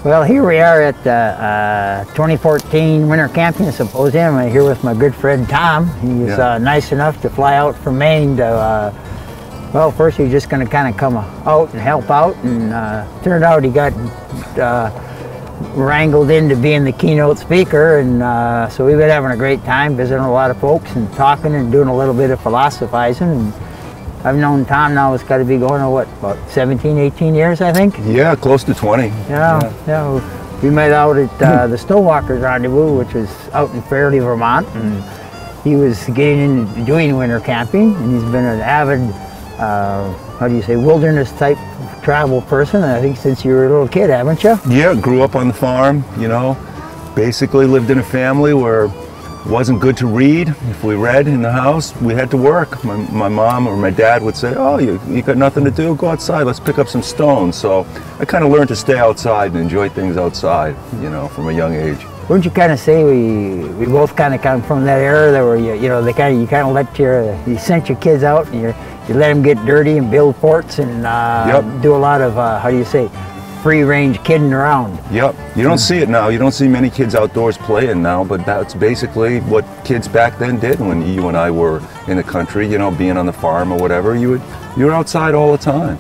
Well, here we are at the 2014 Winter Camping Symposium. I'm here with my good friend Tom. He's nice enough to fly out from Maine to, well, first he's just going to kind of come out and help out, and turned out he got wrangled into being the keynote speaker, and so we've been having a great time visiting a lot of folks and talking and doing a little bit of philosophizing. And I've known Tom now, it's got to be going on what, about 17, 18 years, I think? Yeah, close to 20. Yeah. We met out at the Stowwalkers Rendezvous, which was out in Fairleigh, Vermont, and he was getting into doing winter camping, and he's been an avid, how do you say, wilderness type travel person, I think since you were a little kid, haven't you? Yeah, grew up on the farm, you know, basically lived in a family where it wasn't good to read. If we read in the house, we had to work. My mom or my dad would say, oh, you got nothing to do? Go outside, let's pick up some stones. So I kind of learned to stay outside and enjoy things outside, you know, from a young age. Wouldn't you kind of say we both kind of come from that era that where you know you kind of let you sent your kids out and you let them get dirty and build forts and do a lot of how do you say, free range kidding around. Yep, you don't see it now. You don't see many kids outdoors playing now, but that's basically what kids back then did when you and I were in the country, you know, being on the farm or whatever. You were outside all the time.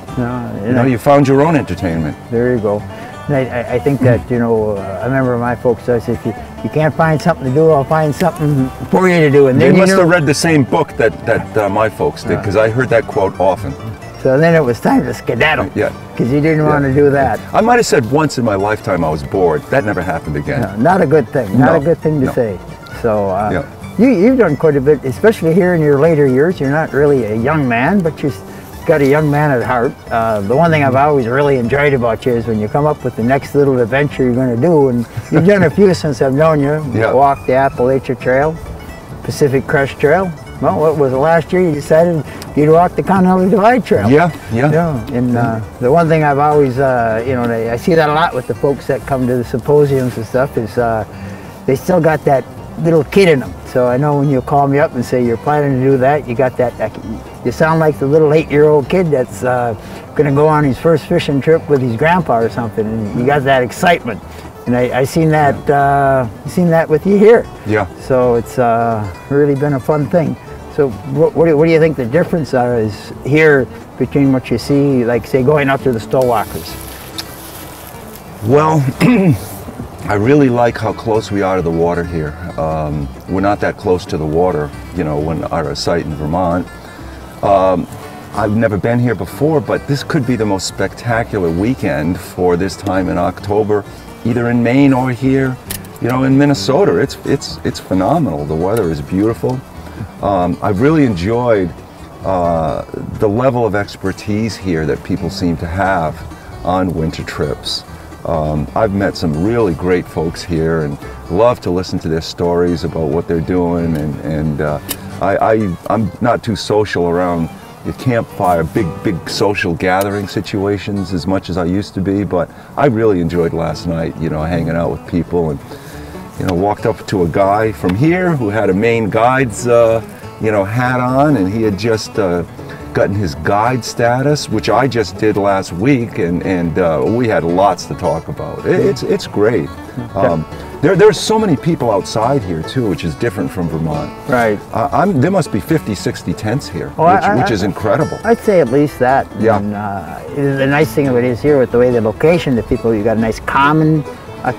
You know, you found your own entertainment. There you go. And I think that, you know, I remember my folks always said, if you can't find something to do, I'll find something for you to do. And then they must have read the same book that my folks did, because I heard that quote often. So then it was time to skedaddle, because you didn't want to do that. I might have said once in my lifetime I was bored. That never happened again. No, not a good thing. Not a good thing to say. So you've done quite a bit, especially here in your later years. You're not really a young man, but you've got a young man at heart. The one thing I've always really enjoyed about you is when you come up with the next little adventure you're going to do, and you've done a few since I've known you. Walked the Appalachia Trail, Pacific Crest Trail. Well, what was the last year you decided you'd walk the Continental Divide Trail? Yeah. And the one thing I've always, you know, I see that a lot with the folks that come to the symposiums and stuff, is they still got that little kid in them. So I know when you call me up and say you're planning to do that, you got that, you sound like the little 8-year-old kid that's going to go on his first fishing trip with his grandpa or something, and you got that excitement. And I seen that with you here. Yeah. So it's really been a fun thing. So what do you think the difference is here between what you see, like say going up to the Stowwalkers? Well, I really like how close we are to the water here. We're not that close to the water, you know, when our site in Vermont. I've never been here before, but this could be the most spectacular weekend for this time in October, either in Maine or here, you know, in Minnesota. It's phenomenal. The weather is beautiful. I've really enjoyed the level of expertise here that people seem to have on winter trips. I've met some really great folks here and love to listen to their stories about what they're doing, and I'm not too social around the campfire, big social gathering situations as much as I used to be, but I really enjoyed last night, you know, hanging out with people, and you know, walked up to a guy from here who had a Maine guide's you know, hat on, and he had just gotten his guide status, which I just did last week, and we had lots to talk about. It's great. There's so many people outside here too, which is different from Vermont. Right. There must be 50, 60 tents here, which is incredible. I'd say at least that. Yeah. And, the nice thing of it is here with the way the location, the people, you got a nice common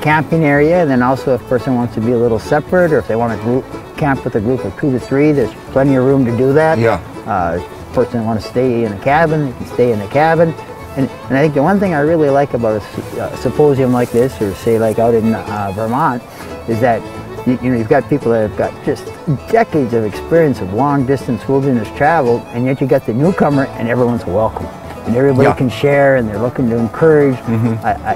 camping area, and then also if a person wants to be a little separate, or if they want to camp with a group of 2 to 3, there's plenty of room to do that. If a person wants to stay in a cabin, they can stay in a cabin. And I think the one thing I really like about a symposium like this, or say like out in Vermont, is that you know, you've got people that have got just decades of experience of long distance wilderness travel, and yet you got the newcomer and everyone's welcome. And everybody can share, and they're looking to encourage.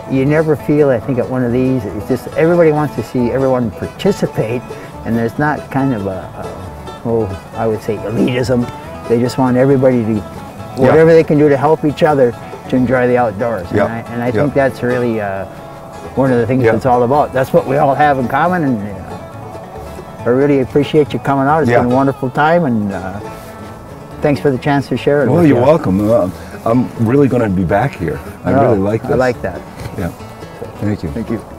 You never feel, I think, at one of these, it's just everybody wants to see everyone participate, and there's not kind of I would say elitism. They just want everybody to, whatever they can do to help each other to enjoy the outdoors. And I think that's really one of the things it's all about. That's what we all have in common, and I really appreciate you coming out. It's been a wonderful time, and thanks for the chance to share it. Well, you're welcome. I'm really going to be back here. I really like this. I like that. Yeah. Thank you. Thank you.